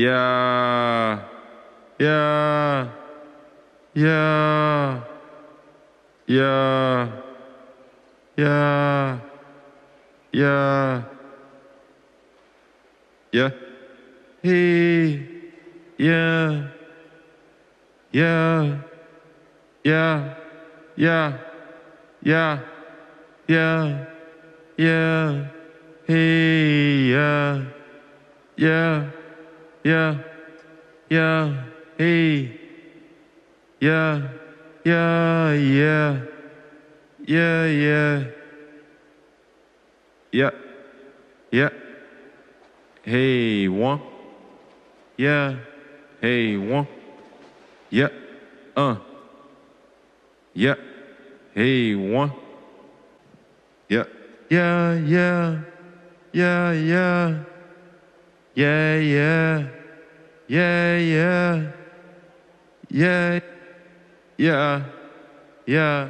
Yeah. Yeah. Yeah. Yeah. Yeah. Yeah. Yeah. Hey. Yeah. Yeah. Yeah. Yeah. Yeah. Yeah. Yeah. Hey. Yeah. Yeah. Yeah. Yeah. Hey. Yeah. Yeah. Yeah. Yeah. Yeah. Yeah. Yeah. Hey, one. Yeah. Hey, one. Yeah. Uh. Yeah. Hey, one. Yeah. Yeah. Yeah. Yeah. Yeah. Yeah. Yeah. Yeah. Yeah. Yeah. Yeah. Yeah.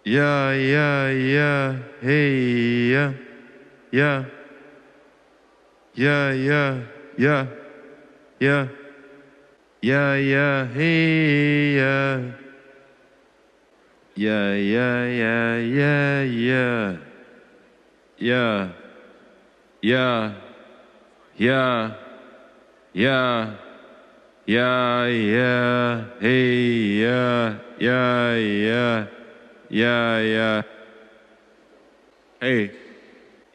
Yeah. Yeah. Yeah. Hey. Yeah. Yeah. Yeah. Yeah. Yeah. Yeah. Yeah. Yeah. Hey. Yeah. Yeah. Yeah. Yeah. Yeah. Yeah. Yeah. Yeah. Yeah. Yeah. Yeah. Yeah. Hey. Yeah. Yeah. Yeah. Yeah. Yeah. Hey.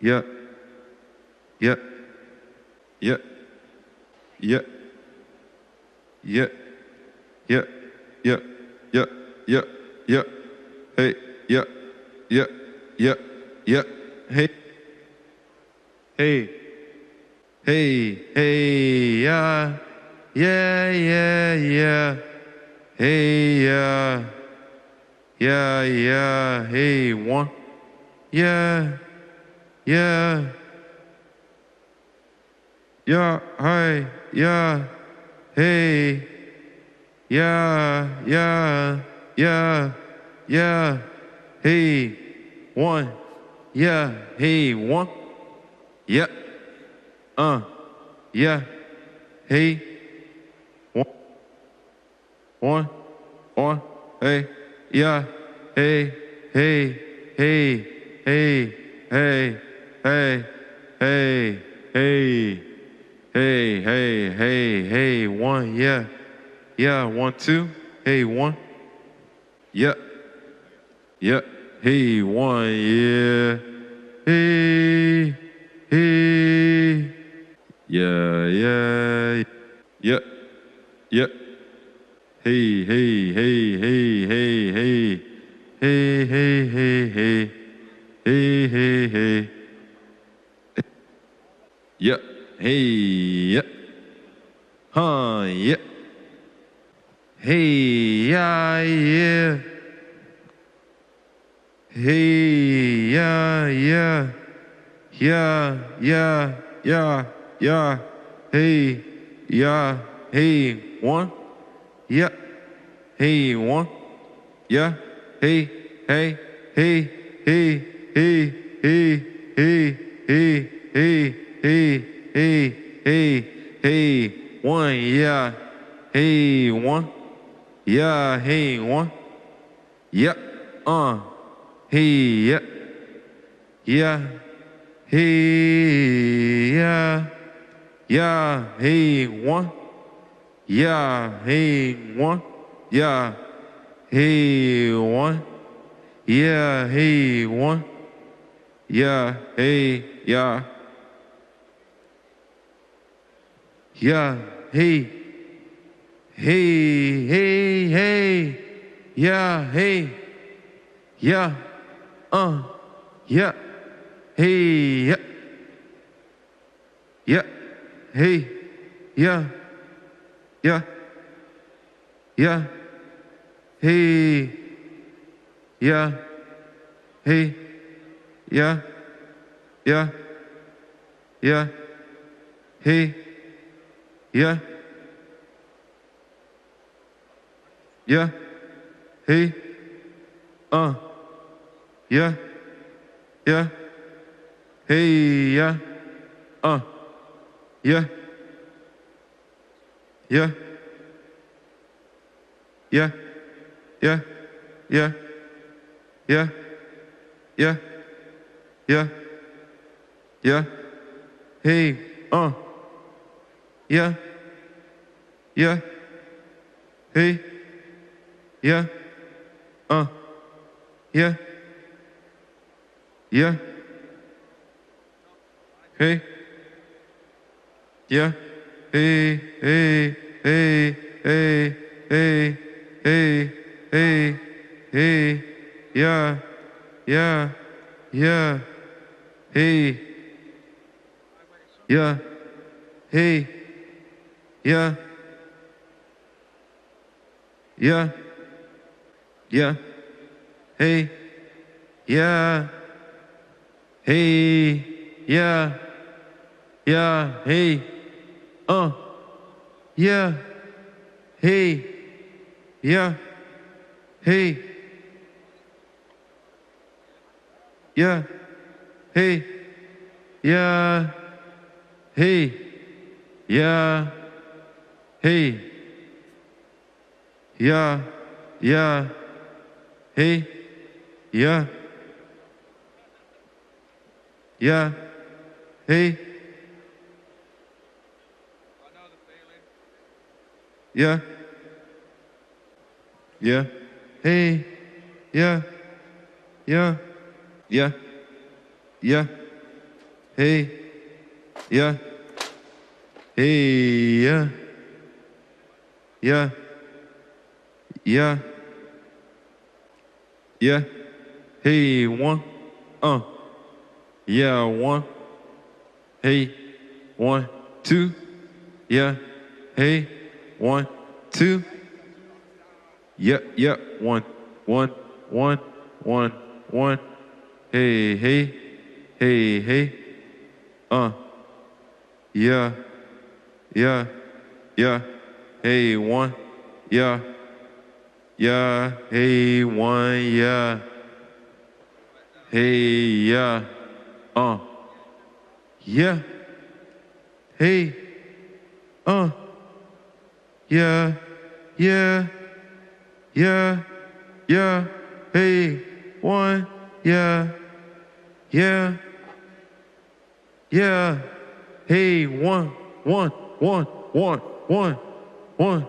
Yeah. Yeah. Yeah. Yeah. Yeah. Yeah. Yeah. Yeah. Yeah. Yeah. Hey. Yeah. Yeah. Yeah. Yeah. Hey. Hey. Hey. Hey. Yeah. Yeah. Yeah. Yeah. Hey. Yeah. Yeah. Yeah. Hey. One. Yeah. Yeah. Yeah. Hi. Yeah. Hey. Yeah. Yeah. Yeah. Yeah. Hey. One. Yeah. Hey. One. Yeah. Uh. Yeah. Hey. One. One. One. Hey. Yeah. Hey. Hey. Hey. Hey. Hey. Hey. Hey. Hey. Hey. Hey. Hey. Hey. One. Yeah. Yeah. One. Two. Hey. One. Yeah. Yeah. Hey. One. Yeah. Hey. Hey. Yeah. Yeah. Yeah. Yeah. Hey, hey, hey, hey, hey, hey. Hey, hey, hey, hey. Hey, hey, hey. Yeah. Hey, yeah. Huh, yeah. Hey, yeah, yeah. Hey, yeah, yeah. Yeah, yeah, yeah, yeah. Hey, yeah. Hey, one. Yeah. Hey, one. Yeah. Hey, hey, hey, hey, hey, hey, hey, hey, hey, hey, hey, hey, hey, one, yeah. Hey, one. Yeah, hey, one. Yeah. Hey, yeah. Yeah. Hey, yeah. Yeah, hey, one. Yeah, hey, one. Yeah. Hey, one. Yeah, hey, one. Yeah, hey, yeah. Yeah, hey, hey, hey, hey. Yeah, hey, yeah, uh, yeah, hey, yeah, yeah, hey, yeah, yeah, yeah, hey, yeah, hey, yeah, yeah, yeah, hey, yeah, yeah, hey, uh, yeah, yeah, hey, yeah, uh, yeah, yeah, yeah, yeah, yeah, yeah, yeah, yeah, yeah, hey, yeah, yeah, hey, yeah, uh, yeah, yeah, hey, yeah, hey, hey, hey, hey, hey, hey, hey, hey, yeah, yeah, yeah, hey, yeah, hey, yeah, yeah, yeah, hey, yeah, hey, yeah, yeah, hey, uh, yeah, hey, yeah, hey, yeah, hey, yeah, hey, yeah, hey, yeah, yeah, hey, yeah, yeah, hey, yeah, yeah, hey, yeah, yeah, yeah, yeah, hey, yeah, hey, yeah, yeah, yeah, yeah, hey, one, yeah, one, hey, one, two, yeah, hey, one, two, yeah, yeah, one, one, one, one, one, hey, hey, hey, hey, uh, yeah, yeah, yeah, hey, one, yeah, yeah, hey, one, yeah, hey, yeah, uh, yeah, hey, uh, yeah, yeah, yeah, yeah, hey, one, yeah, yeah, yeah, hey, one, one, one, one, one, one,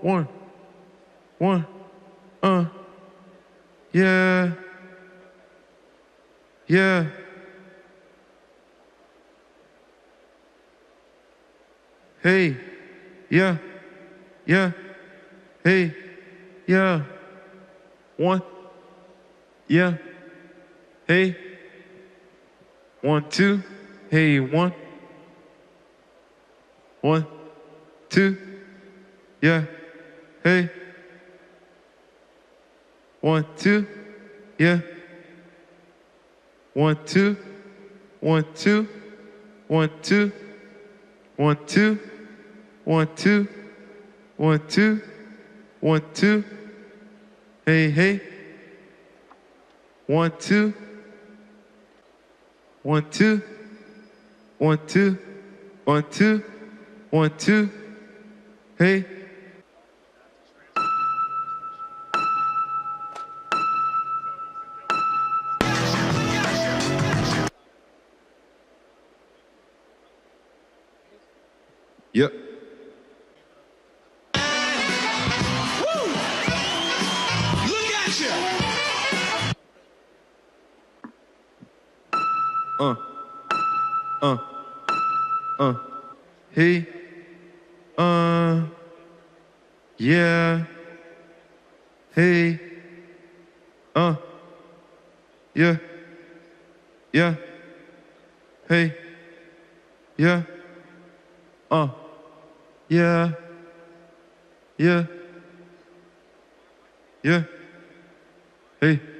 one, one, yeah, yeah, hey, yeah, yeah, hey, yeah, one, yeah, hey, one, two, hey, one, two, yeah, hey, one, two, yeah, one, two, one, two, one, two, one, two, one, two, one, two, one, two, hey, hey, one, two, one, two, one, two, one, two, one, two, hey. Yep. Look at you. Uh, uh, hey, uh, yeah, hey, uh, yeah, yeah, hey, yeah, uh, yeah, yeah, yeah, hey.